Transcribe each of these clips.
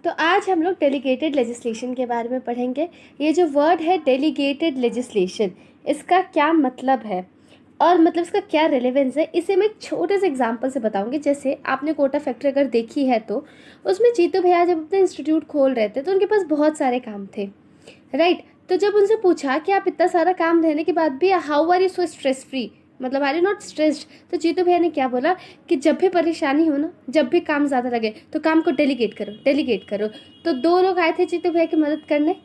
तो आज हम लोग डेलीगेटेड लेजिस्लेशन के बारे में पढ़ेंगे। ये जो वर्ड है डेलीगेटेड लेजिस्लेशन, इसका क्या मतलब है और मतलब इसका क्या रेलेवेंस है, इसे मैं एक छोटे से एग्जांपल से बताऊंगी। जैसे आपने कोटा फैक्ट्री अगर देखी है तो उसमें जीतू भैया जब अपना इंस्टीट्यूट खोल रहे थे तो उनके पास बहुत सारे काम थे, राइट। तो जब उनसे पूछा कि आप इतना सारा काम रहने के बाद भी how are you so stress free, मतलब आर यू नॉट स्ट्रेस्ड, तो जीतू भैया ने क्या बोला कि जब भी परेशानी हो ना, जब भी काम ज़्यादा लगे तो काम को डेलीगेट करो, डेलीगेट करो। तो 2 लोग आए थे जीतू भैया की मदद करने,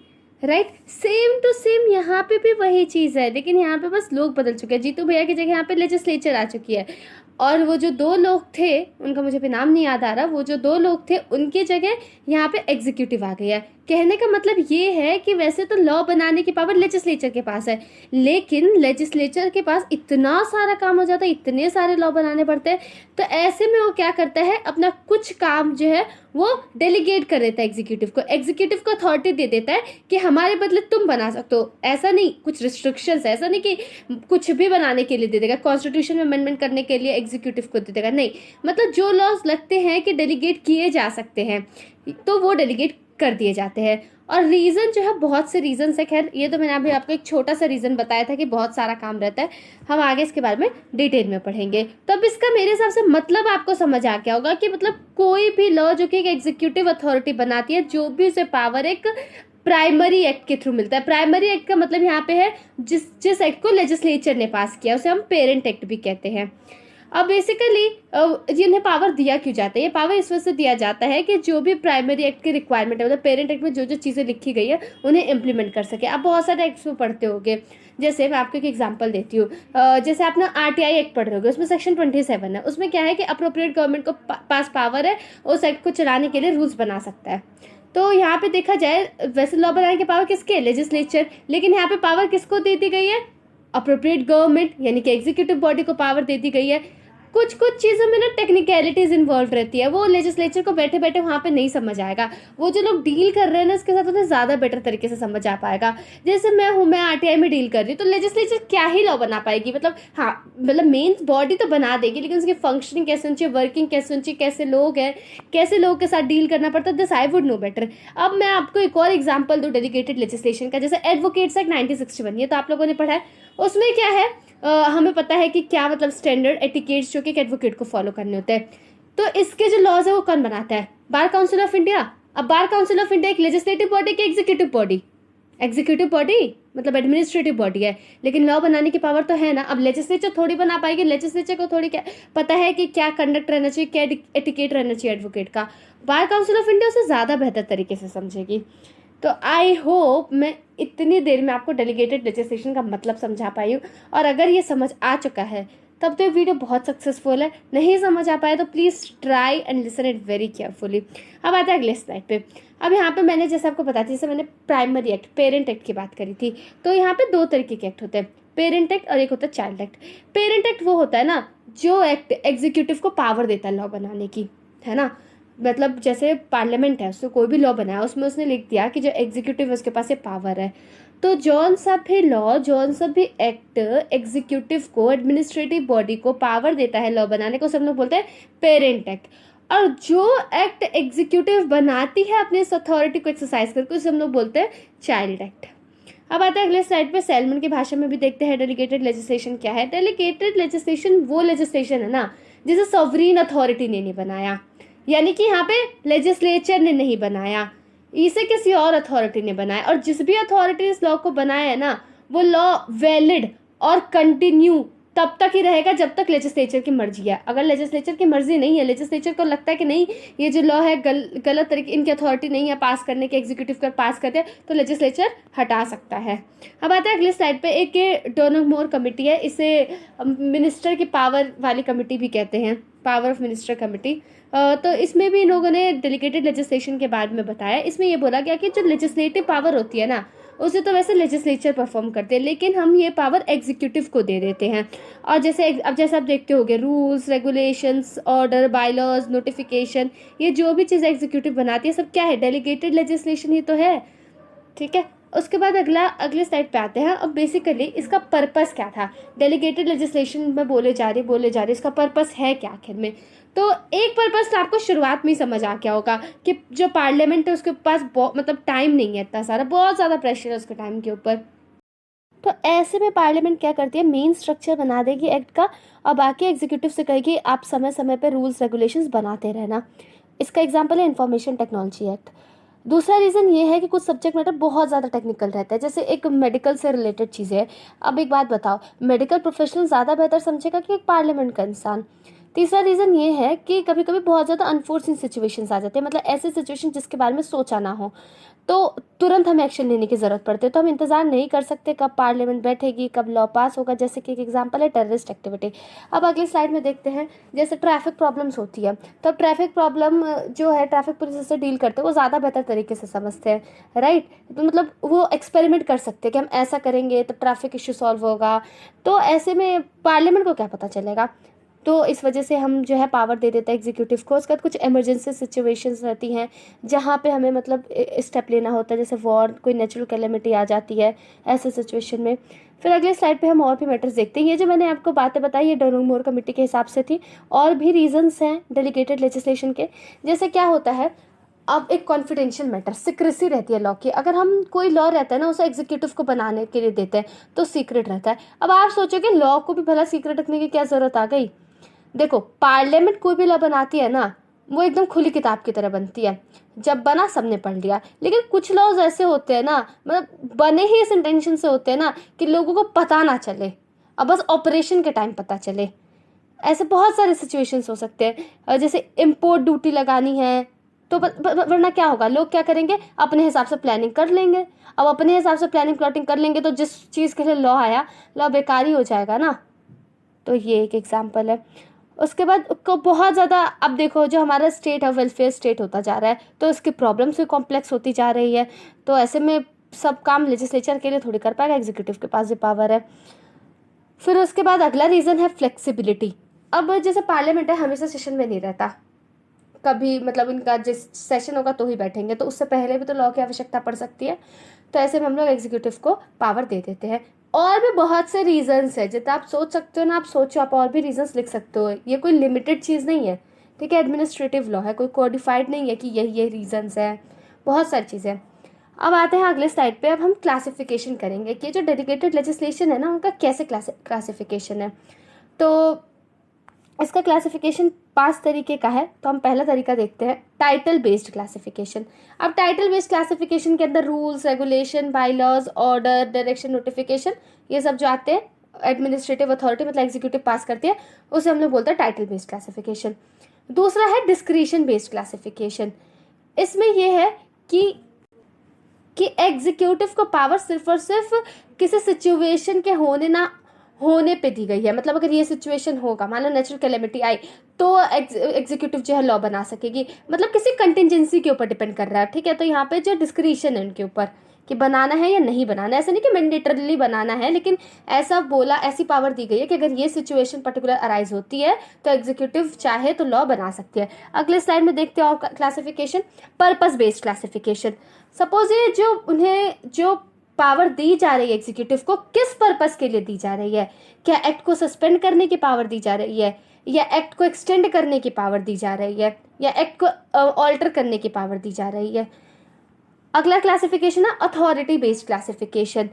राइट। सेम टू सेम यहाँ पे भी वही चीज़ है, लेकिन यहाँ पे बस लोग बदल चुके हैं। जीतू भैया की जगह यहाँ पे लेजिस्लेचर आ चुकी है, और वो जो 2 लोग थे उनका मुझे भी नाम नहीं याद आ रहा, वो जो 2 लोग थे उनकी जगह यहाँ पे एग्जीक्यूटिव आ गया है। कहने का मतलब ये है कि वैसे तो लॉ बनाने की पावर लेजिस्लेचर के पास है, लेकिन लेजिस्लेचर के पास इतना सारा काम हो जाता है, इतने सारे लॉ बनाने पड़ते हैं, तो ऐसे में वो क्या करता है, अपना कुछ काम जो है वो डेलीगेट कर देता है एग्जीक्यूटिव को। एग्जीक्यूटिव को अथॉरिटी दे देता है कि हमारे बदले तुम बना सकते हो। ऐसा नहीं, कुछ रिस्ट्रिक्शंस है, ऐसा नहीं कि कुछ भी बनाने के लिए दे देगा, कॉन्स्टिट्यूशन में अमेंडमेंट करने के लिए एग्जीक्यूटिव को दे देगा, नहीं। मतलब जो लॉज लगते हैं कि डेलीगेट किए जा सकते हैं तो वो डेलीगेट कर दिए जाते हैं। और रीज़न जो है, बहुत से रीजंस है, खैर ये तो मैंने अभी आपको एक छोटा सा रीज़न बताया था कि बहुत सारा काम रहता है, हम आगे इसके बारे में डिटेल में पढ़ेंगे। तो अब इसका मेरे हिसाब से मतलब आपको समझ आ गया होगा कि मतलब कोई भी लॉ जो कि एक एग्जीक्यूटिव अथॉरिटी बनाती है, जो भी उसे पावर एक प्राइमरी एक्ट के थ्रू मिलता है। प्राइमरी एक्ट का मतलब यहाँ पे है जिस एक्ट को लेजिस्लेचर ने पास किया उसे हम पेरेंट एक्ट भी कहते हैं। अब बेसिकली इन्हें पावर दिया क्यों जाता है, ये पावर इस वजह से दिया जाता है कि जो भी प्राइमरी एक्ट की रिक्वायरमेंट है, मतलब पेरेंट एक्ट में जो जो चीज़ें लिखी गई है उन्हें इम्प्लीमेंट कर सके। आप बहुत सारे एक्ट्स में पढ़ते होंगे, जैसे मैं आपको एक एग्जांपल देती हूँ। जैसे आप ना आरटीआई एक्ट पढ़ रहे होगे, उसमें सेक्शन 27 है। उसमें क्या है कि अप्रोप्रिएट गवर्नमेंट को पास पावर है, उस एक्ट को चलाने के लिए रूल्स बना सकता है। तो यहाँ पे देखा जाए, वैसे लॉ बनाने की पावर किसके, लेजिस्लेचर, लेकिन यहाँ पे पावर किसको दे दी गई है, अप्रोप्रिएट गवर्नमेंट यानी कि एग्जीक्यूटिव बॉडी को पावर दे दी गई है। कुछ कुछ चीज़ों में ना टेक्निकलिटीज इन्वॉल्व रहती है, वो लेजिस्लेचर को बैठे बैठे वहाँ पे नहीं समझ आएगा। वो जो लोग डील कर रहे हैं ना इसके साथ, उन्हें ज़्यादा बेटर तरीके से समझ आ पाएगा। जैसे मैं आरटीआई में डील कर रही हूँ, तो लेजिस्लेचर क्या ही लॉ बना पाएगी, मतलब हाँ, मतलब मेन बॉडी तो बना देगी, लेकिन उसकी फंक्शनिंग कैसे होनी चाहिए, वर्किंग कैसे होनी चाहिए, कैसे लोग हैं, कैसे लोग के साथ डील करना पड़ता है, this I would know better. अब मैं आपको एक और एग्जाम्पल दूँ डेलीगेटेड लेजिस्लेशन का। जैसे एडवोकेट्स एक्ट 1961, ये तो आप लोगों ने पढ़ा है। उसमें क्या है, हमें पता है कि क्या मतलब स्टैंडर्ड एटिकेट्स जो कि एक एडवोकेट को फॉलो करने होते हैं। तो इसके जो लॉज है वो कौन बनाता है, बार काउंसिल ऑफ इंडिया। अब बार काउंसिल ऑफ इंडिया एक लेजिस्लेटिव बॉडी की एग्जीक्यूटिव बॉडी, एग्जीक्यूटिव बॉडी मतलब एडमिनिस्ट्रेटिव बॉडी है, लेकिन लॉ बनाने की पावर तो है ना। अब लेजिस्लेचर थोड़ी बना पाएगी, लेजिस्लेचर को थोड़ी क्या पता है कि क्या कंडक्ट रहना चाहिए, क्या एटिकेट रहना चाहिए एडवोकेट का। बार काउंसिल ऑफ इंडिया उसे ज़्यादा बेहतर तरीके से समझेगी। तो आई होप मैं इतनी देर में आपको डेलीगेटेड लेजिस्लेशन का मतलब समझा पाई हूँ, और अगर ये समझ आ चुका है तब तो ये वीडियो बहुत सक्सेसफुल है। नहीं समझ आ पाया तो please try and listen it very carefully. अब आता है अगले स्लाइड पे। अब यहाँ पे मैंने जैसे आपको बताया, जैसे मैंने प्राइमरी एक्ट पेरेंट एक्ट की बात करी थी, तो यहाँ पे 2 तरीके के एक्ट होते हैं, पेरेंट एक्ट और एक होता है चाइल्ड एक्ट। पेरेंट एक्ट वो होता है ना जो एक्ट एग्जीक्यूटिव को पावर देता है लॉ बनाने की, है ना। मतलब जैसे पार्लियामेंट है, उसने कोई भी लॉ बनाया, उसमें उसने लिख दिया कि जो एग्जीक्यूटिव है उसके पास ये पावर है। तो जौन सा भी लॉ, जौन सा भी एक्ट एग्जीक्यूटिव को, एडमिनिस्ट्रेटिव बॉडी को पावर देता है लॉ बनाने को, सब लोग बोलते हैं पेरेंट एक्ट। और जो एक्ट एग्जीक्यूटिव बनाती है अपने इस अथॉरिटी को एक्सरसाइज करके, उसे हम लोग बोलते हैं चाइल्ड एक्ट। अब आता है अगले स्लाइड पे, सैलमन की भाषा में भी देखते हैं डेलीगेटेड लेजिस्लेशन क्या है। डेलीगेटेड लेजिस्लेशन वो लेजिस्लेशन है ना जिसे सॉवरीन अथॉरिटी ने नहीं बनाया, यानी कि यहाँ पे लेजिस्लेचर ने नहीं बनाया, इसे किसी और अथॉरिटी ने बनाया। और जिस भी अथॉरिटी इस लॉ को बनाया है ना, वो लॉ वैलिड और कंटिन्यू तब तक ही रहेगा जब तक लेजिस्लेचर की मर्जी है। अगर लेजिस्लेचर की मर्जी नहीं है, लेजिस्लेचर को लगता है कि नहीं ये जो लॉ है गलत तरीके, इनकी अथॉरिटी नहीं है पास करने के, एग्जीक्यूटिव कर पास करते हैं, तो लेजिस्लेचर हटा सकता है। अब आता है अगले स्लाइड पे, एक ये डोनागमोर कमेटी है, इसे मिनिस्टर की पावर वाली कमेटी भी कहते हैं, पावर ऑफ मिनिस्टर कमेटी। तो इसमें भी इन लोगों ने डेलीगेटेड लेजिस्लेशन के बारे में बताया। इसमें ये बोला गया कि जो लेजिस्लेटिव पावर होती है ना, उसे तो वैसे लेजिस्लेचर परफॉर्म करते हैं, लेकिन हम ये पावर एग्जीक्यूटिव को दे देते हैं। और जैसे आप देखते होंगे, rules, regulations, order, bylaws, notification, ये जो भी चीज़ एग्जीक्यूटिव बनाती है सब क्या है, डेलीगेटेड लेजिस्लेशन ही तो है, ठीक है। उसके बाद अगले स्लाइड पे आते हैं। अब बेसिकली इसका पर्पस क्या था, डेलीगेटेड लेजिस्लेशन में बोले जा रही इसका पर्पस है क्या आखिर में। तो एक पर्पस तो आपको शुरुआत में ही समझ आ गया होगा कि जो पार्लियामेंट है उसके पास मतलब टाइम नहीं है इतना सारा, बहुत ज़्यादा प्रेशर है उसके टाइम के ऊपर। तो ऐसे में पार्लियामेंट क्या करती है, मेन स्ट्रक्चर बना देगी एक्ट का और बाकी एग्जीक्यूटिव से कहेगी आप समय समय पर रूल्स रेगुलेशंस बनाते रहना। इसका एग्जांपल है इंफॉर्मेशन टेक्नोलॉजी एक्ट। दूसरा रीज़न ये है कि कुछ सब्जेक्ट मैटर बहुत ज़्यादा टेक्निकल रहता है, जैसे एक मेडिकल से रिलेटेड चीज़ें है। अब एक बात बताओ, मेडिकल प्रोफेशनल ज़्यादा बेहतर समझेगा कि एक पार्लियामेंट का इंसान। तीसरा रीज़न ये है कि कभी कभी बहुत ज़्यादा अनफोर्सिन सिचुएशंस आ जाते हैं, मतलब ऐसे सिचुएशन जिसके बारे में सोचा ना हो, तो तुरंत हमें एक्शन लेने की ज़रूरत पड़ती है। तो हम इंतज़ार नहीं कर सकते कब पार्लियामेंट बैठेगी, कब लॉ पास होगा। जैसे कि एक एग्जांपल है टेररिस्ट एक्टिविटी। अब अगली स्लाइड में देखते हैं, जैसे ट्रैफिक प्रॉब्लम्स होती है, तो अब ट्रैफिक प्रॉब्लम जो है ट्रैफिक पुलिस से डील करते हैं वो ज़्यादा बेहतर तरीके से समझते हैं, राइट। तो मतलब वो एक्सपेरिमेंट कर सकते हैं कि हम ऐसा करेंगे तो ट्रैफिक इशू सॉल्व होगा। तो ऐसे में पार्लियामेंट को क्या पता चलेगा। तो इस वजह से हम जो है पावर दे देते हैं एग्जीक्यूटिव को। उसके बाद कुछ इमरजेंसी सिचुएशंस रहती हैं जहाँ पे हमें मतलब स्टेप लेना होता है, जैसे वॉर, कोई नेचुरल कैलेमिटी आ जाती है ऐसे सिचुएशन में। फिर अगले स्लाइड पे हम और भी मैटर्स देखते हैं। ये जो मैंने आपको बातें बताई ये डोनोमोर कमेटी के हिसाब से थी, और भी रीजंस हैं डेलीगेटेड लेजिस्लेशन के। जैसे क्या होता है, अब एक कॉन्फिडेंशियल मैटर, सिक्रेसी रहती है लॉ की। अगर हम कोई लॉ रहता है ना उसे एग्जीक्यूटिव को बनाने के लिए देते हैं तो सीक्रेट रहता है। अब आप सोचोगे लॉ को भी भला सीक्रेट रखने की क्या जरूरत आ गई। देखो, पार्लियामेंट कोई भी लॉ बनाती है ना वो एकदम खुली किताब की तरह बनती है, जब बना सबने पढ़ लिया। लेकिन कुछ लॉज ऐसे होते हैं ना, मतलब बने ही इस इंटेंशन से होते हैं ना कि लोगों को पता ना चले, अब बस ऑपरेशन के टाइम पता चले। ऐसे बहुत सारे सिचुएशंस हो सकते हैं। जैसे इम्पोर्ट ड्यूटी लगानी है तो वरना क्या होगा, लोग क्या करेंगे, अपने हिसाब से प्लानिंग कर लेंगे। अब अपने हिसाब से प्लानिंग प्लॉटिंग कर लेंगे तो जिस चीज़ के लिए लॉ आया, लॉ बेकार ही हो जाएगा ना। तो ये एक एग्जाम्पल है। उसके बाद को बहुत ज़्यादा, अब देखो जो हमारा स्टेट है वेलफेयर स्टेट होता जा रहा है तो इसकी प्रॉब्लम्स भी कॉम्प्लेक्स होती जा रही है। तो ऐसे में सब काम लेजिस्लेचर के लिए थोड़ी कर पाएगा, एग्जीक्यूटिव के पास भी पावर है। फिर उसके बाद अगला रीज़न है फ्लेक्सिबिलिटी। अब जैसे पार्लियामेंट है हमेशा सेशन में नहीं रहता, कभी मतलब इनका जिस सेशन होगा तो ही बैठेंगे, तो उससे पहले भी तो लॉ की आवश्यकता पड़ सकती है। तो ऐसे में हम लोग एग्जीक्यूटिव को पावर दे देते हैं। और भी बहुत से रीजंस है जितना आप सोच सकते हो ना, आप सोचो, आप और भी रीजंस लिख सकते हो, ये कोई लिमिटेड चीज़ नहीं है, ठीक है। एडमिनिस्ट्रेटिव लॉ है, कोई कोडिफाइड नहीं है कि यही रीजंस है, बहुत सारी चीज़ें हैं। अब आते हैं अगले स्लाइड पे। अब हम क्लासिफिकेशन करेंगे कि जो डेडिकेटेड लेजिस्लेशन है ना उनका कैसे क्लासिफिकेशन है। तो इसका क्लासिफिकेशन 5 तरीके का है। तो हम पहला तरीका देखते हैं, टाइटल बेस्ड क्लासिफिकेशन। अब टाइटल बेस्ड क्लासिफिकेशन के अंदर rules, regulation, bylaws, order, direction, notification, ये सब जो आते हैं एडमिनिस्ट्रेटिव अथॉरिटी मतलब एग्जीक्यूटिव पास करती है, उसे हम लोग बोलते हैं टाइटल बेस्ड क्लासिफिकेशन। दूसरा है डिस्क्रिशन बेस्ड क्लासिफिकेशन। इसमें यह है कि एग्जीक्यूटिव को पावर सिर्फ और सिर्फ किसी सिचुएशन के होने ना होने पे दी गई है। मतलब अगर ये सिचुएशन होगा, मान लो नेचुरल कैलेमिटी आई, तो एग्जीक्यूटिव जो है लॉ बना सकेगी, मतलब किसी कंटिजेंसी के ऊपर डिपेंड कर रहा है, ठीक है। तो यहाँ पे जो डिस्क्रिशन है उनके ऊपर कि बनाना है या नहीं बनाना है, ऐसा नहीं कि मैंडेटरली बनाना है, लेकिन ऐसा बोला, ऐसी पावर दी गई है कि अगर ये सिचुएशन पर्टिकुलर अराइज होती है तो एग्जीक्यूटिव चाहे तो लॉ बना सकती है। अगले स्लाइड में देखते हैं और classification, purpose based classification. Suppose ये जो उन्हें जो पावर दी जा रही है एग्जीक्यूटिव को, किस पर्पस के लिए दी जा रही है। क्या एक्ट को सस्पेंड करने की पावर दी जा रही है, या एक्ट को एक्सटेंड करने की पावर दी जा रही है, या एक्ट को ऑल्टर करने की पावर दी जा रही है। अगला क्लासिफिकेशन है अथॉरिटी बेस्ड क्लासिफिकेशन।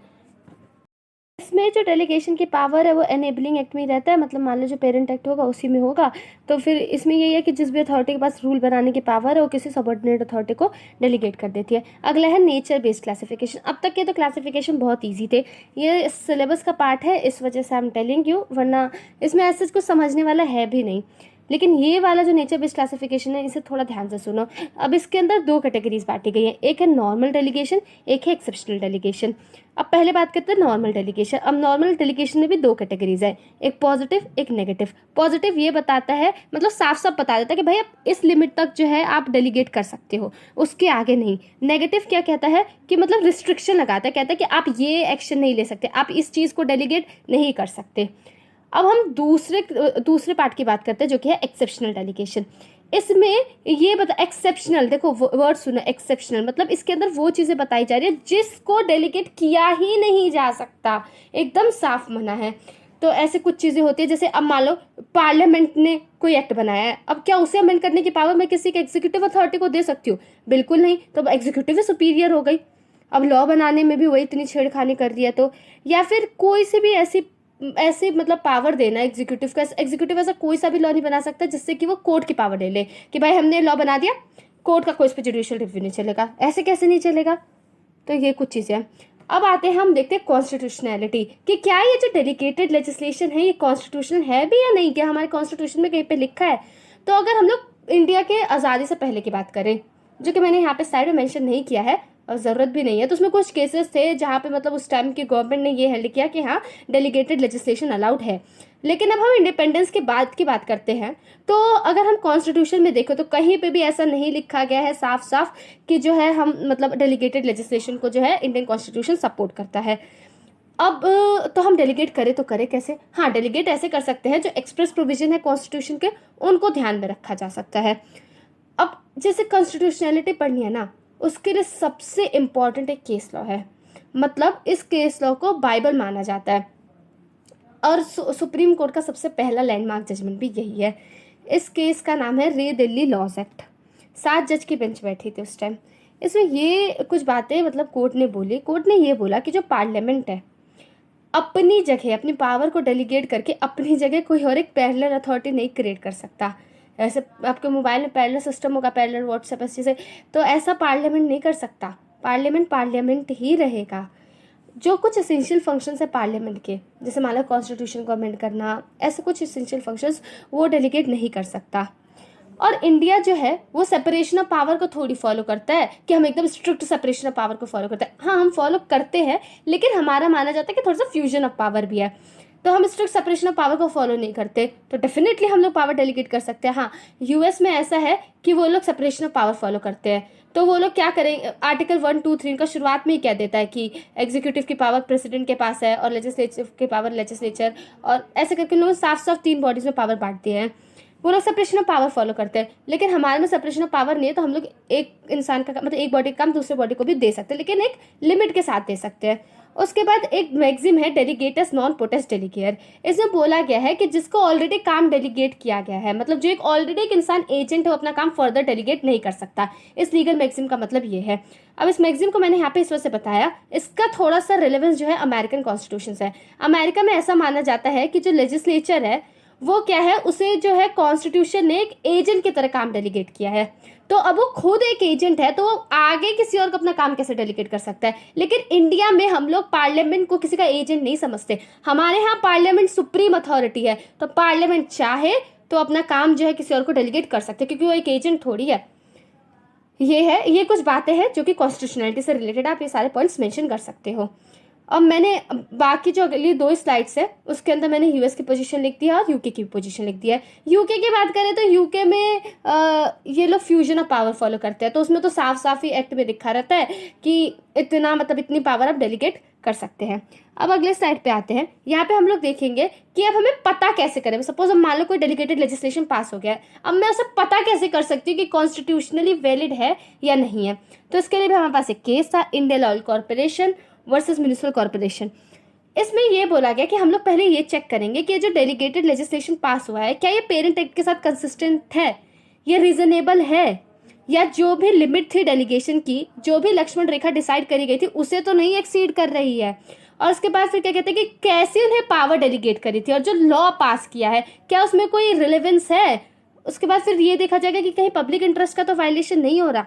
इसमें जो डेलीगेशन की पावर है वो एनेबलिंग एक्ट में ही रहता है, मतलब मान लो जो पेरेंट एक्ट होगा उसी में होगा। तो फिर इसमें यही है कि जिस भी अथॉरिटी के पास रूल बनाने की पावर है वो किसी सबऑर्डिनेट अथॉरिटी को डेलीगेट कर देती है। अगला है नेचर बेस्ड क्लासिफिकेशन। अब तक के तो क्लासिफिकेशन बहुत ईजी थे, ये सिलेबस का पार्ट है इस वजह से आई एम टेलिंग यू, वरना इसमें ऐसे कुछ समझने वाला है भी नहीं। लेकिन ये वाला जो नेचर बेस्ड क्लासिफिकेशन है इसे थोड़ा ध्यान से सुनो। अब इसके अंदर 2 कैटेगरीज बांटी गई है, एक है नॉर्मल डेलीगेशन, एक है एक्सेप्शनल डेलीगेशन। अब पहले बात करते हैं नॉर्मल डेलीगेशन। अब नॉर्मल डेलीगेशन में भी 2 कैटेगरीज है, एक पॉजिटिव एक नेगेटिव। पॉजिटिव ये बताता है, मतलब साफ साफ बता देता है कि भाई आप इस लिमिट तक जो है आप डेलीगेट कर सकते हो, उसके आगे नहीं। नेगेटिव क्या कहता है कि मतलब रिस्ट्रिक्शन लगाता है, कहता है कि आप ये एक्शन नहीं ले सकते, आप इस चीज़ को डेलीगेट नहीं कर सकते। अब हम दूसरे पार्ट की बात करते हैं जो कि है एक्सेप्शनल डेलीगेशन। इसमें ये बता, एक्सेप्शनल, देखो वर्ड सुनो, एक्सेप्शनल मतलब इसके अंदर वो चीज़ें बताई जा रही है जिसको डेलीगेट किया ही नहीं जा सकता, एकदम साफ मना है। तो ऐसे कुछ चीज़ें होती है, जैसे अब मान लो पार्लियामेंट ने कोई एक्ट बनाया है, अब क्या उसे अमेंड करने की पावर मैं किसी के एग्जीक्यूटिव अथॉरिटी को दे सकती हूँ? बिल्कुल नहीं। तो अब एग्जीक्यूटिव सुपीरियर हो गई। अब लॉ बनाने में भी वही इतनी छेड़खानी कर रही है। तो या फिर कोई सी भी ऐसी ऐसे मतलब पावर देना एग्जीक्यूटिव का, एग्जीक्यूटिव ऐसा कोई सा भी लॉ नहीं बना सकता जिससे कि वो कोर्ट की पावर ले ले कि भाई हमने लॉ बना दिया, कोर्ट का कोई इस पर जुडिशियल रिव्यू नहीं चलेगा। ऐसे कैसे नहीं चलेगा? तो ये कुछ चीज़ें हैं। अब आते हैं, हम देखते हैं कॉन्स्टिट्यूशनैलिटी कि क्या ये जो डेलीगेटेड लेजिस्लेशन है ये कॉन्स्टिट्यूशनल है भी या नहीं, क्या हमारे कॉन्स्टिट्यूशन में कहीं पे लिखा है? तो अगर हम लोग इंडिया के आज़ादी से पहले की बात करें, जो कि मैंने यहाँ पे साइड में मेंशन नहीं किया है और ज़रूरत भी नहीं है, तो उसमें कुछ केसेस थे जहाँ पे मतलब उस टाइम की गवर्नमेंट ने ये हेल्ड किया कि हाँ डेलीगेटेड लेजिस्लेशन अलाउड है। लेकिन अब हम इंडिपेंडेंस के बाद की बात करते हैं, तो अगर हम कॉन्स्टिट्यूशन में देखो तो कहीं पे भी ऐसा नहीं लिखा गया है साफ साफ कि जो है हम मतलब डेलीगेटेड लेजिस्लेशन को जो है इंडियन कॉन्स्टिट्यूशन सपोर्ट करता है। अब तो हम डेलीगेट करें तो करें कैसे? हाँ, डेलीगेट ऐसे कर सकते हैं जो एक्सप्रेस प्रोविजन है कॉन्स्टिट्यूशन के उनको ध्यान में रखा जा सकता है। अब जैसे कॉन्स्टिट्यूशनैलिटी पढ़नी है ना, उसके लिए सबसे इम्पॉर्टेंट एक केस लॉ है। मतलब इस केस लॉ को बाइबल माना जाता है और सुप्रीम कोर्ट का सबसे पहला लैंडमार्क जजमेंट भी यही है। इस केस का नाम है रे दिल्ली लॉज एक्ट। 7 जज की बेंच बैठी थी उस टाइम। इसमें ये कुछ बातें मतलब कोर्ट ने बोली। कोर्ट ने ये बोला कि जो पार्लियामेंट है अपनी जगह अपनी पावर को डेलीगेट करके अपनी जगह कोई और एक पैरेलल अथॉरिटी नहीं क्रिएट कर सकता। ऐसे आपके मोबाइल में पैरेलल सिस्टम होगा, पैरेलल व्हाट्सएप ऐसे से, तो ऐसा पार्लियामेंट नहीं कर सकता। पार्लियामेंट पार्लियामेंट ही रहेगा। जो कुछ एसेंशियल फंक्शंस है पार्लियामेंट के, जैसे मान लो कॉन्स्टिट्यूशन को अमेंड करना, ऐसे कुछ एसेंशियल फंक्शंस वो डेलीगेट नहीं कर सकता। और इंडिया जो है वो सेपरेशन ऑफ पावर को थोड़ी फॉलो करता है कि हम एकदम स्ट्रिक्ट सेपरेशन ऑफ पावर को फॉलो करते हैं। हाँ, हम फॉलो करते हैं, लेकिन हमारा माना जाता है कि थोड़ा सा फ्यूजन ऑफ पावर भी है। तो हम स्ट्रिक्ट सेपरेशन ऑफ पावर को फॉलो नहीं करते, तो डेफिनेटली हम लोग पावर डेलीगेट कर सकते हैं। हाँ, यूएस में ऐसा है कि वो लोग सेपरेशन ऑफ पावर फॉलो करते हैं। तो वो लोग क्या करेंगे, आर्टिकल 1, 2, 3 का शुरुआत में ही कह देता है कि एग्जीक्यूटिव की पावर प्रेसिडेंट के पास है और लेजिस्लेटिव की पावर लेजिस्लेचर, और ऐसे करके लोग साफ साफ 3 बॉडीज में पावर बांट दिए हैं। वो लोग सेपरेशन ऑफ पावर फॉलो करते हैं, लेकिन हमारे में सेपरेशन ऑफ पावर नहीं है। तो हम लोग एक इंसान का मतलब एक बॉडी का काम दूसरे बॉडी को भी दे सकते हैं, लेकिन एक लिमिट के साथ दे सकते हैं। उसके बाद एक मैक्सिम है डेलीगेटस नॉन पोटेस डेलीगेयर। इसमें बोला गया है कि जिसको ऑलरेडी काम डेलीगेट किया गया है, मतलब जो एक ऑलरेडी एक इंसान एजेंट है, वो अपना काम फर्दर डेलीगेट नहीं कर सकता। इस लीगल मैक्सिम का मतलब ये है। अब इस मैक्सिम को मैंने यहाँ पे इस वजह से बताया, इसका थोड़ा सा रिलेवेंस जो है अमेरिकन कॉन्स्टिट्यूशन से है। अमेरिका में ऐसा माना जाता है कि जो लेजिस्लेचर है वो क्या है, उसे जो है कॉन्स्टिट्यूशन ने एक एजेंट की तरह काम डेलीगेट किया है। तो अब वो खुद एक एजेंट है, तो वो आगे किसी और को अपना काम कैसे डेलीगेट कर सकता है? लेकिन इंडिया में हम लोग पार्लियामेंट को किसी का एजेंट नहीं समझते। हमारे यहाँ पार्लियामेंट सुप्रीम अथॉरिटी है, तो पार्लियामेंट चाहे तो अपना काम जो है किसी और को डेलीगेट कर सकते, क्योंकि वो एक एजेंट थोड़ी है। ये कुछ बातें हैं जो कि कॉन्स्टिट्यूशनलिटी से रिलेटेड, आप ये सारे पॉइंट्स मेंशन कर सकते हो। अब मैंने बाकी जो अगली 2 स्लाइड्स है उसके अंदर मैंने यूएस की पोजीशन लिख दी है और यूके की पोजीशन लिख दी है। यूके की बात करें तो यूके में ये लोग फ्यूजन ऑफ पावर फॉलो करते हैं, तो उसमें तो साफ साफ ही एक्ट में लिखा रहता है कि इतना मतलब इतनी पावर आप डेलीगेट कर सकते हैं। अब अगले स्लाइड पे आते हैं। यहाँ पे हम लोग देखेंगे कि अब हमें पता कैसे करें। सपोज हम मान लो कोई डेलीगेटेड लेजिस्लेशन पास हो गया है, अब मैं उसे पता कैसे कर सकती हूँ कि कॉन्स्टिट्यूशनली वैलिड है या नहीं है? तो इसके लिए भी हमारे पास एक केस था, Indian oil corporation versus municipal corporation. इसमें ये बोला गया कि हम लोग पहले ये चेक करेंगे कि जो डेलीगेटेड लेजिस्लेशन पास हुआ है क्या ये पेरेंट एक्ट के साथ कंसिस्टेंट है, ये रीजनेबल है, या जो भी लिमिट थी डेलीगेशन की, जो भी लक्ष्मण रेखा डिसाइड करी गई थी उसे तो नहीं एक्सीड कर रही है। और उसके बाद फिर क्या कहते हैं कि कैसे उन्हें पावर डेलीगेट करी थी और जो लॉ पास किया है क्या उसमें कोई रिलेवेंस है। उसके बाद फिर ये देखा जाएगा कि कहीं पब्लिक इंटरेस्ट का तो वायलेशन नहीं हो रहा।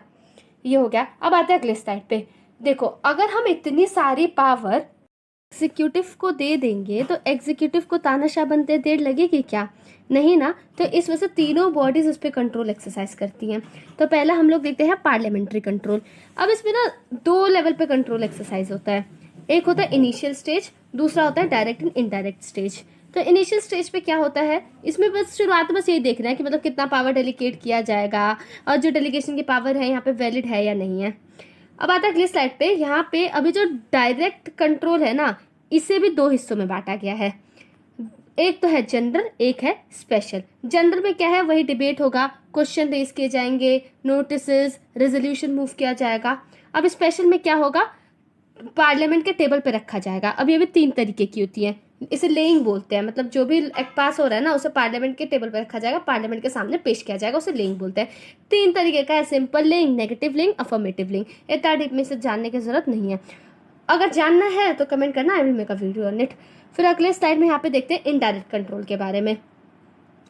ये हो गया। अब आते हैं अगले स्लाइड पे। देखो, अगर हम इतनी सारी पावर एग्जीक्यूटिव को दे देंगे तो एग्जीक्यूटिव को तानाशाह बनते देर लगेगी क्या? नहीं ना। तो इस वजह से तीनों बॉडीज उस पर कंट्रोल एक्सरसाइज करती हैं। तो पहला हम लोग देखते हैं पार्लियामेंट्री कंट्रोल। अब इसमें ना 2 लेवल पे कंट्रोल एक्सरसाइज होता है। एक होता है इनिशियल स्टेज, दूसरा होता है डायरेक्ट एंड इनडायरेक्ट स्टेज। तो इनिशियल स्टेज पे क्या होता है, इसमें बस शुरुआत बस यही देखना है कि मतलब कितना पावर डेलीगेट किया जाएगा और जो डेलीगेशन की पावर है यहाँ पे वैलिड है या नहीं है। अब आता है अगले स्लाइड पे। यहाँ पे अभी जो डायरेक्ट कंट्रोल है ना, इसे भी 2 हिस्सों में बांटा गया है। एक तो है जनरल, एक है स्पेशल। जनरल में क्या है, वही डिबेट होगा, क्वेश्चन रेज किए जाएंगे, नोटिसेस, रेजोल्यूशन मूव किया जाएगा। अब स्पेशल में क्या होगा, पार्लियामेंट के टेबल पे रखा जाएगा। अब ये भी 3 तरीके की होती है, इसे लेइंग बोलते हैं, मतलब जो भी एक्ट पास हो रहा है ना उसे पार्लियामेंट के टेबल पर रखा जाएगा, पार्लियामेंट के सामने पेश किया जाएगा, उसे लेइंग बोलते हैं। 3 तरीके का है, simple laying, negative laying, affirmative laying. इतना डीप में से जानने की जरूरत नहीं है। अगर जानना है तो कमेंट करना, I will make a video on it. फिर अगले स्लाइड में यहाँ पे देखते हैं इनडायरेक्ट कंट्रोल के बारे में।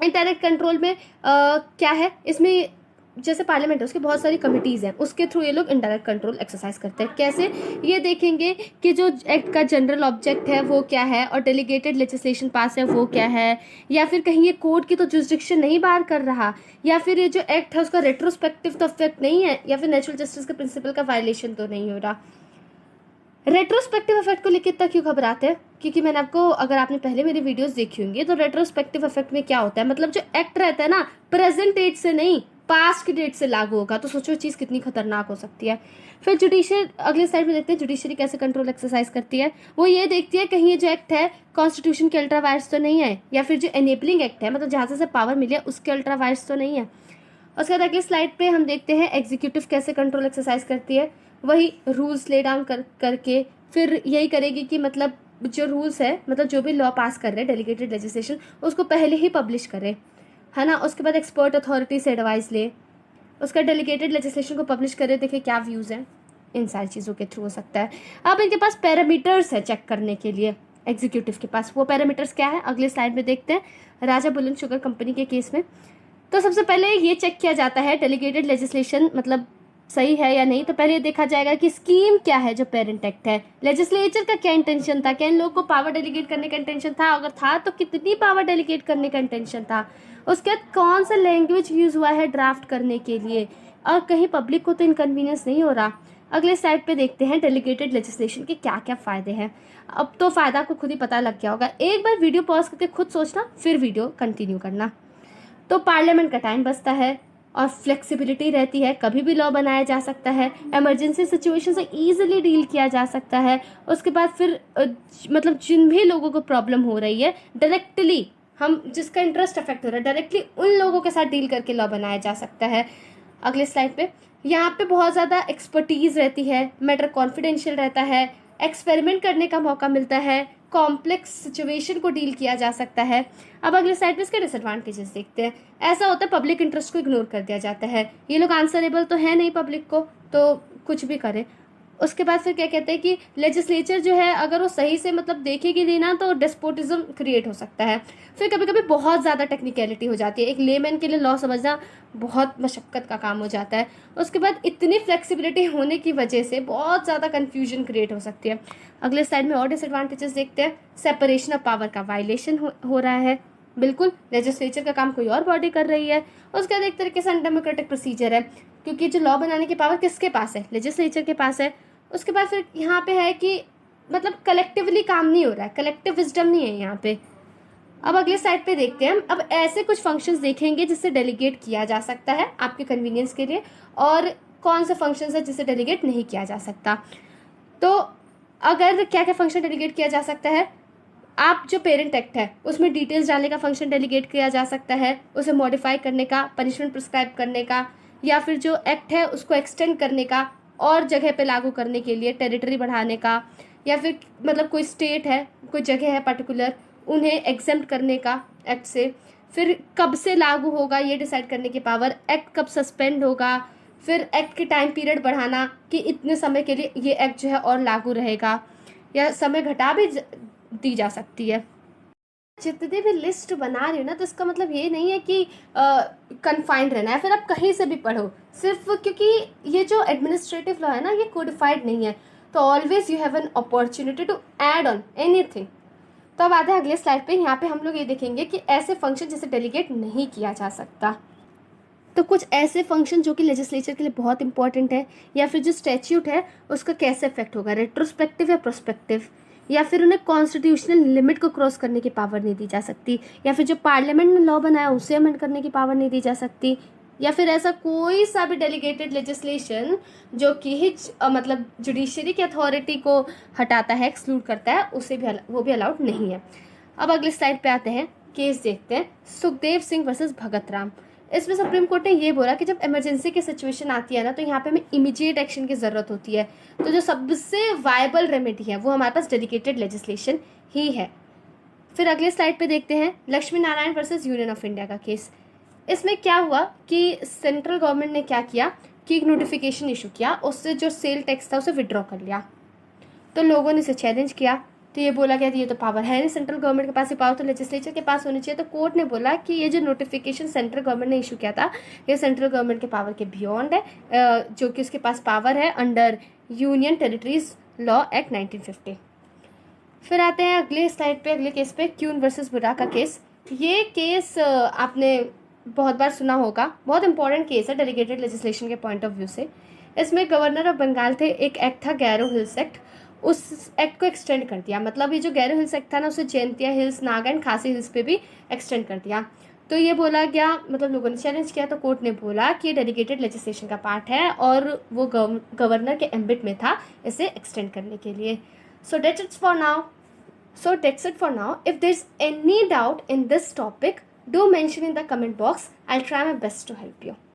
इनडायरेक्ट कंट्रोल में क्या है, इसमें जैसे पार्लियामेंट है उसकी बहुत सारी कमिटीज़ हैं, उसके थ्रू ये लोग इनडायरेक्ट कंट्रोल एक्सरसाइज करते हैं। कैसे, ये देखेंगे कि जो एक्ट का जनरल ऑब्जेक्ट है वो क्या है और डेलीगेटेड लेजिस्लेशन पास है वो क्या है, या फिर कहीं ये कोर्ट की तो जुरिस्डिक्शन नहीं बाहर कर रहा, या फिर ये जो एक्ट है उसका रेट्रोस्पेक्टिव तो इफेक्ट नहीं है, या फिर नेचुरल जस्टिस के प्रिंसिपल का वायलेशन तो नहीं हो रहा। रेट्रोस्पेक्टिव इफेक्ट को लेकर इतना क्यों घबराते हैं, क्योंकि मैंने आपको, अगर आपने पहले मेरी वीडियोस देखी होंगी तो रेट्रोस्पेक्टिव इफेक्ट में क्या होता है, मतलब जो एक्ट रहता है ना प्रेजेंट डेट से नहीं पास्ट की डेट से लागू होगा, तो सोचो चीज़ कितनी खतरनाक हो सकती है। फिर जुडिशियल, अगले साइड में देखते हैं जुडिशरी कैसे कंट्रोल एक्सरसाइज करती है। वो ये देखती है कहीं ये जो एक्ट है कॉन्स्टिट्यूशन के अल्ट्रा वायर्स तो नहीं है, या फिर जो एनेबलिंग एक्ट है मतलब जहाँ से पावर मिले उसके अल्ट्रा वायर्स तो नहीं है। उसके बाद अगली स्लाइड पे हम देखते हैं एग्जीक्यूटिव कैसे कंट्रोल एक्सरसाइज करती है। वही रूल्स ले डाउन करके फिर यही करेगी कि मतलब जो रूल्स है, मतलब जो भी लॉ पास कर रहे हैं डेलीगेटेड लेजिस्लेशन, उसको पहले ही पब्लिश करे, है ना। उसके बाद एक्सपर्ट अथॉरिटी से एडवाइस ले, उसका डेलीगेटेड लेजिस्लेशन को पब्लिश करे, देखे क्या व्यूज़ हैं, इन सारी चीज़ों के थ्रू हो सकता है। अब इनके पास पैरामीटर्स है चेक करने के लिए एग्जीक्यूटिव के पास। वो पैरामीटर्स क्या है अगले स्लाइड में देखते हैं। राजा बुलंद शुगर कंपनी के केस में तो सबसे पहले ये चेक किया जाता है डेलीगेटेड लेजिस्लेशन मतलब सही है या नहीं। तो पहले ये देखा जाएगा कि स्कीम क्या है जो पेरेंट एक्ट है, लेजिस्लेचर का क्या इंटेंशन था, क्या इन लोगों को पावर डेलीगेट करने का इंटेंशन था, अगर था तो कितनी पावर डेलीगेट करने का इंटेंशन था। उसके बाद कौन सा लैंग्वेज यूज हुआ है ड्राफ्ट करने के लिए, और कहीं पब्लिक को तो इनकन्वीनियंस नहीं हो रहा। अगले साइड पे देखते हैं डेलीगेटेड लेजिस्लेशन के क्या क्या फ़ायदे हैं। अब तो फ़ायदा आपको खुद ही पता लग गया होगा, एक बार वीडियो पॉज करके खुद सोचना फिर वीडियो कंटिन्यू करना। तो पार्लियामेंट का टाइम बचता है और फ्लेक्सिबिलिटी रहती है, कभी भी लॉ बनाया जा सकता है, इमरजेंसी सिचुएशन से ईजिली डील किया जा सकता है। उसके बाद फिर मतलब जिन भी लोगों को प्रॉब्लम हो रही है डायरेक्टली, हम जिसका इंटरेस्ट अफेक्ट हो रहा है डायरेक्टली उन लोगों के साथ डील करके लॉ बनाया जा सकता है। अगले स्लाइड पे यहाँ पे बहुत ज़्यादा एक्सपर्टीज़ रहती है, मैटर कॉन्फिडेंशियल रहता है, एक्सपेरिमेंट करने का मौका मिलता है, कॉम्प्लेक्स सिचुएशन को डील किया जा सकता है। अब अगले साइड पे इसके डिसएडवांटेजेस देखते हैं। ऐसा होता है पब्लिक इंटरेस्ट को इग्नोर कर दिया जाता है, ये लोग आंसरेबल तो है नहीं पब्लिक को, तो कुछ भी करे। उसके बाद फिर क्या कहते हैं कि लेजिस्लेचर जो है अगर वो सही से मतलब देखेगी नहीं ना तो डेस्पोटिज्म क्रिएट हो सकता है। फिर कभी कभी बहुत ज़्यादा टेक्निकलिटी हो जाती है, एक लेमैन के लिए लॉ समझना बहुत मशक्क़त का काम हो जाता है। उसके बाद इतनी फ्लेक्सिबिलिटी होने की वजह से बहुत ज़्यादा कन्फ्यूजन क्रिएट हो सकती है। अगले साइड में और डिसएडवांटेजेस देखते हैं। सेपरेशन ऑफ पावर का वायलेशन हो रहा है, बिल्कुल लेजिस्लेचर का काम कोई और बॉडी कर रही है। उसके बाद एक तरीके से अनडेमोक्रेटिक प्रोसीजर है, क्योंकि जो लॉ बनाने की पावर किसके पास है, लेजिस्लेचर के पास है। उसके बाद फिर यहाँ पे है कि मतलब कलेक्टिवली काम नहीं हो रहा है, कलेक्टिव विजडम नहीं है यहाँ पे। अब अगले साइड पे देखते हैं। अब ऐसे कुछ फंक्शंस देखेंगे जिससे डेलीगेट किया जा सकता है आपके कन्वीनियंस के लिए, और कौन से फंक्शंस है जिससे डेलीगेट नहीं किया जा सकता। तो अगर क्या क्या फंक्शन डेलीगेट किया जा सकता है, आप जो पेरेंट एक्ट है उसमें डिटेल्स डालने का फंक्शन डेलीगेट किया जा सकता है, उसे मॉडिफाई करने का, पनिशमेंट प्रिस्क्राइब करने का, या फिर जो एक्ट है उसको एक्सटेंड करने का और जगह पे लागू करने के लिए, टेरिटरी बढ़ाने का, या फिर मतलब कोई स्टेट है कोई जगह है पर्टिकुलर उन्हें एग्जेम्प्ट करने का एक्ट से। फिर कब से लागू होगा ये डिसाइड करने की पावर, एक्ट कब सस्पेंड होगा, फिर एक्ट के टाइम पीरियड बढ़ाना कि इतने समय के लिए ये एक्ट जो है और लागू रहेगा, या समय घटा भी दी जा सकती है। जितनी भी लिस्ट बना रही हो ना तो इसका मतलब ये नहीं है कि कन्फाइंड रहना है, फिर आप कहीं से भी पढ़ो, सिर्फ क्योंकि ये जो एडमिनिस्ट्रेटिव लॉ है ना ये कोडिफाइड नहीं है, तो always you have an opportunity to add on anything. तो अब आते हैं अगले स्लाइड पे। यहाँ पे हम लोग ये देखेंगे कि ऐसे फंक्शन जिसे डेलीगेट नहीं किया जा सकता। तो कुछ ऐसे फंक्शन जो कि लेजिस्लेचर के लिए बहुत इंपॉर्टेंट है, या फिर जो स्टैट्यूट है उसका कैसे इफेक्ट होगा, रेट्रोस्पेक्टिव या प्रोस्पेक्टिव, या फिर उन्हें कॉन्स्टिट्यूशनल लिमिट को क्रॉस करने की पावर नहीं दी जा सकती, या फिर जो पार्लियामेंट ने लॉ बनाया उसे अमेंड करने की पावर नहीं दी जा सकती, या फिर ऐसा कोई सा भी डेलीगेटेड लेजिस्लेशन जो कि मतलब जुडिशरी की अथॉरिटी को हटाता है, एक्सक्लूड करता है, उसे भी वो भी अलाउड नहीं है। अब अगले स्लाइड पे आते हैं, केस देखते हैं सुखदेव सिंह वर्सेस भगत राम। इसमें सुप्रीम कोर्ट ने ये बोला कि जब इमरजेंसी की सिचुएशन आती है ना तो यहाँ पे हमें इमीडिएट एक्शन की ज़रूरत होती है, तो जो सबसे वायबल रेमेडी है वो हमारे पास डेलीगेटेड लेजिस्लेशन ही है। फिर अगले स्लाइड पे देखते हैं Lakshmi Narayan versus union of India का केस। इसमें क्या हुआ कि सेंट्रल गवर्नमेंट ने क्या किया कि एक नोटिफिकेशन इशू किया, उससे जो सेल टैक्स था उसे विड्रॉ कर लिया। तो लोगों ने इसे चैलेंज किया, तो ये बोला गया ये तो पावर है नहीं सेंट्रल गवर्नमेंट के पास, ये पावर तो लेजिस्लेचर के पास होनी चाहिए। तो कोर्ट ने बोला कि ये जो नोटिफिकेशन सेंट्रल गवर्नमेंट ने इशू किया था ये सेंट्रल गवर्नमेंट के पावर के बियॉन्ड है, जो कि उसके पास पावर है under union territories law act 1950। फिर आते हैं अगले स्लाइड पे, अगले केस पे, क्यून वर्सेस बुरा का केस। ये केस आपने बहुत बार सुना होगा, बहुत इंपॉर्टेंट केस है डेलीगेटेड लेजिस्लेशन के पॉइंट ऑफ व्यू से। इसमें गवर्नर ऑफ बंगाल थे, एक एक्ट था गैरो हिल्स एक्ट, उस एक्ट को एक्सटेंड कर दिया। मतलब ये जो गैरो हिल्स एक्ट था ना उसे जैंतिया हिल्स, नागा एंड खासी हिल्स पे भी एक्सटेंड कर दिया। तो ये बोला गया, मतलब लोगों ने चैलेंज किया, तो कोर्ट ने बोला कि ये डेलीगेटेड लेजिस्लेशन का पार्ट है और वो गवर्नर के एम्बिट में था इसे एक्सटेंड करने के लिए। So that's it for now. If there's any doubt in this topic, do mention in the comment box. I'll try my best to help you.